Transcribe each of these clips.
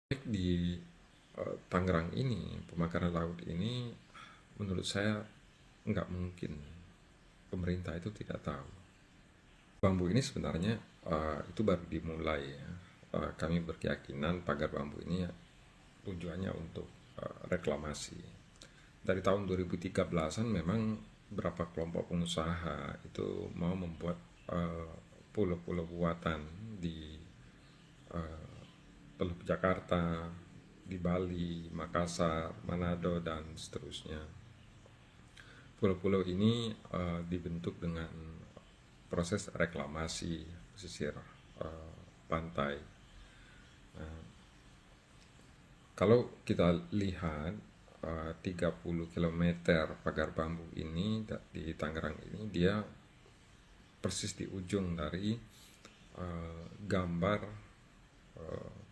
Di Tangerang ini, pemakaran laut ini menurut saya nggak mungkin pemerintah itu tidak tahu. Bambu ini sebenarnya itu baru dimulai ya. Kami berkeyakinan pagar bambu ini tujuannya untuk reklamasi. Dari tahun 2013-an memang beberapa kelompok pengusaha itu mau membuat eh, pulau-pulau buatan di Teluk Jakarta, di Bali, Makassar, Manado, dan seterusnya. Pulau-pulau ini dibentuk dengan proses reklamasi pesisir pantai. Kalau kita lihat 30 km pagar bambu ini di Tangerang ini, dia persis di ujung dari gambar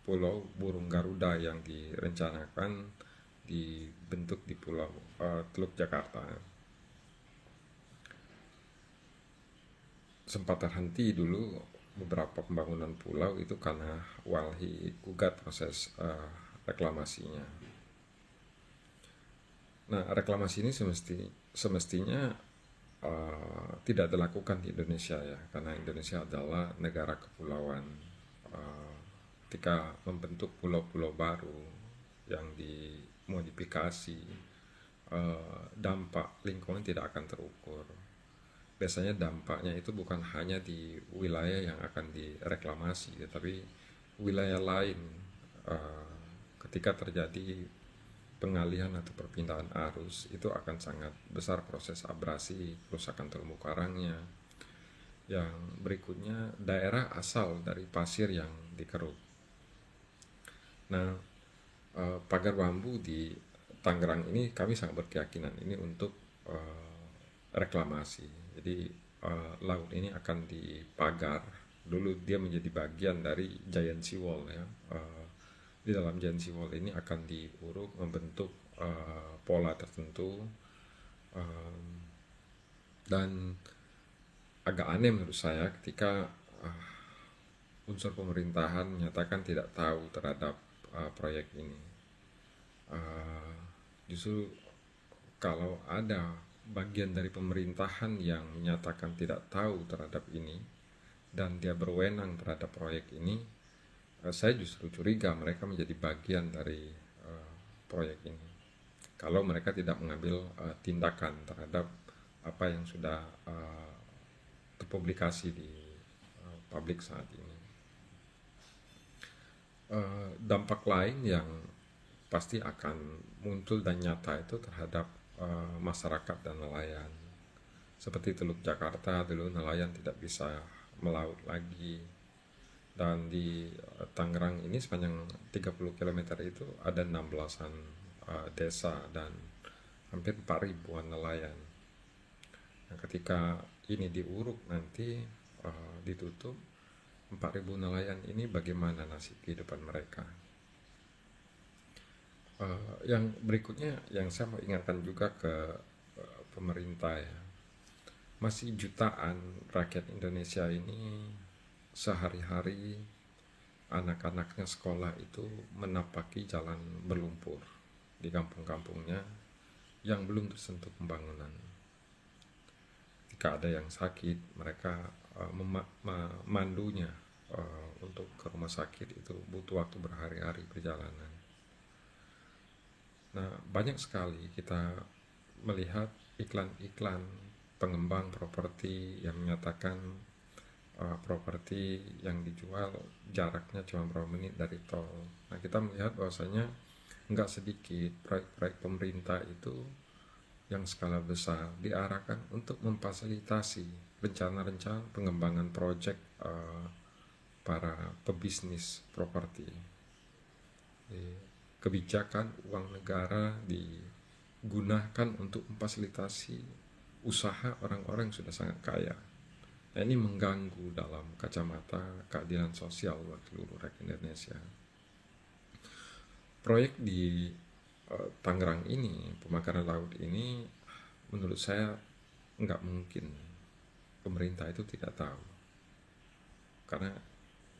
pulau burung Garuda yang direncanakan dibentuk di pulau Teluk Jakarta. Sempat terhenti dulu beberapa pembangunan pulau itu karena Walhi gugat proses reklamasinya. Nah, reklamasi ini semestinya tidak dilakukan di Indonesia ya, karena Indonesia adalah negara kepulauan. Ketika membentuk pulau-pulau baru yang dimodifikasi, dampak lingkungan tidak akan terukur. Biasanya dampaknya itu bukan hanya di wilayah yang akan direklamasi, tetapi wilayah lain ketika terjadi pengalihan atau perpindahan arus itu akan sangat besar proses abrasi, kerusakan terumbu karangnya. Yang berikutnya daerah asal dari pasir yang dikeruk. Nah, pagar bambu di Tangerang ini kami sangat berkeyakinan ini untuk reklamasi. Jadi laut ini akan dipagar. Dulu dia menjadi bagian dari Giant Sea Wall ya. Di dalam Giant Sea Wall ini akan diuruk membentuk pola tertentu, dan agak aneh menurut saya ketika unsur pemerintahan menyatakan tidak tahu terhadap proyek ini. Justru kalau ada bagian dari pemerintahan yang menyatakan tidak tahu terhadap ini dan dia berwenang terhadap proyek ini, saya justru curiga mereka menjadi bagian dari proyek ini. Kalau mereka tidak mengambil tindakan terhadap apa yang sudah terpublikasi di publik saat ini. Dampak lain yang pasti akan muncul dan nyata itu terhadap masyarakat dan nelayan. Seperti Teluk Jakarta dulu nelayan tidak bisa melaut lagi, dan di Tangerang ini sepanjang 30 km itu ada 16-an desa dan hampir 4.000-an nelayan. Nah, ketika ini diuruk nanti ditutup, 4.000 nelayan ini bagaimana nasib kehidupan mereka? Yang berikutnya yang saya mau ingatkan juga ke pemerintah ya, masih jutaan rakyat Indonesia ini sehari-hari anak-anaknya sekolah itu menapaki jalan berlumpur di kampung-kampungnya yang belum tersentuh pembangunan. Jika ada yang sakit, mereka memandunya untuk ke rumah sakit itu butuh waktu berhari-hari perjalanan. Nah, banyak sekali kita melihat iklan-iklan pengembang properti yang menyatakan properti yang dijual jaraknya cuma berapa menit dari tol. Nah, kita melihat bahwasanya nggak sedikit proyek-proyek pemerintah itu yang skala besar diarahkan untuk memfasilitasi rencana-rencana pengembangan proyek para pebisnis properti. Kebijakan uang negara digunakan untuk memfasilitasi usaha orang-orang yang sudah sangat kaya. Nah, ini mengganggu dalam kacamata keadilan sosial buat seluruh rakyat Indonesia. Proyek di Tangerang ini, pemakaran laut ini, menurut saya nggak mungkin pemerintah itu tidak tahu. Karena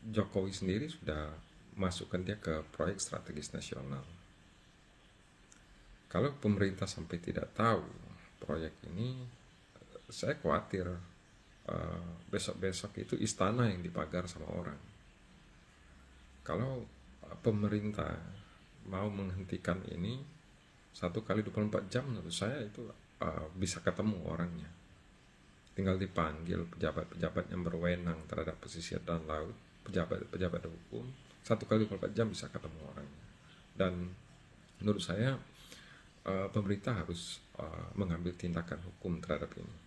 Jokowi sendiri sudah masukkan dia ke proyek strategis nasional. Kalau pemerintah sampai tidak tahu proyek ini, saya khawatir besok-besok itu istana yang dipagar sama orang. Kalau pemerintah mau menghentikan ini 1x24 jam, menurut saya itu bisa ketemu orangnya. Tinggal dipanggil pejabat-pejabat yang berwenang terhadap pesisir dan laut, pejabat-pejabat hukum, 1x24 jam bisa ketemu orangnya. Dan menurut saya pemerintah harus mengambil tindakan hukum terhadap ini.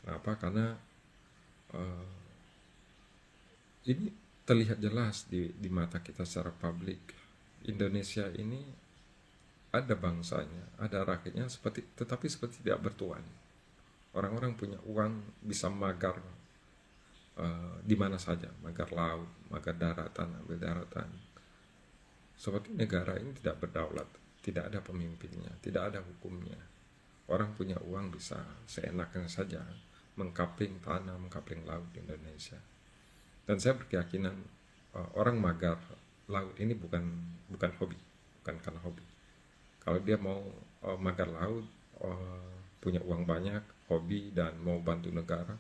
Kenapa? Karena ini terlihat jelas di mata kita secara publik. Indonesia ini ada bangsanya, ada rakyatnya, tetapi seperti tidak bertuan. Orang-orang punya uang, bisa magar di mana saja, magar laut, magar daratan, ambil daratan. Seperti negara ini tidak berdaulat, tidak ada pemimpinnya, tidak ada hukumnya. Orang punya uang bisa seenaknya saja mengkapling tanah, mengkapling laut di Indonesia. Dan saya berkeyakinan orang magar laut ini bukan hobi, bukan karena hobi. Kalau dia mau magar laut, punya uang banyak, hobi, dan mau bantu negara,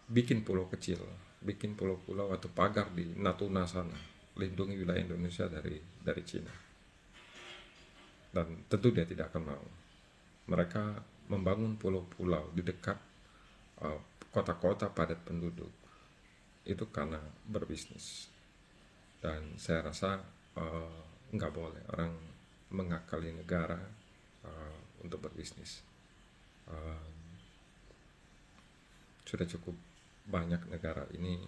bikin pulau kecil, bikin pulau-pulau atau pagar di Natuna sana, lindungi wilayah Indonesia dari Cina. Dan tentu dia tidak akan mau. Mereka membangun pulau-pulau di dekat kota-kota padat penduduk itu karena berbisnis. Dan saya rasa nggak boleh orang mengakali negara untuk berbisnis. Sudah cukup banyak negara ini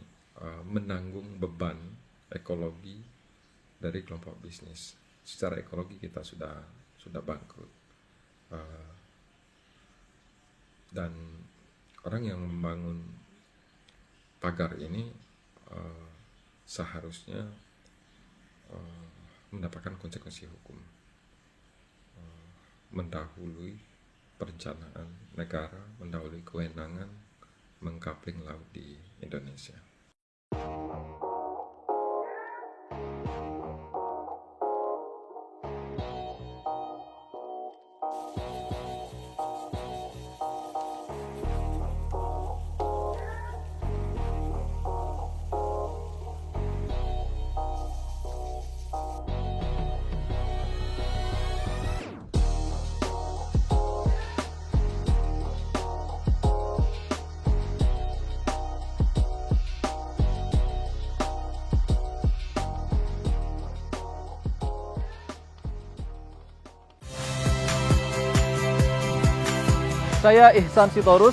menanggung beban ekologi dari kelompok bisnis. Secara ekologi kita sudah bangkrut. Dan orang yang membangun pagar ini seharusnya mendapatkan konsekuensi hukum, mendahului perencanaan negara, mendahului kewenangan mengkapling laut di Indonesia. Saya Ihsan Sitorus.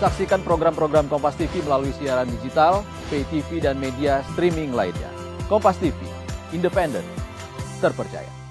Saksikan program-program Kompas TV melalui siaran digital, pay TV, dan media streaming lainnya. Kompas TV, independen, terpercaya.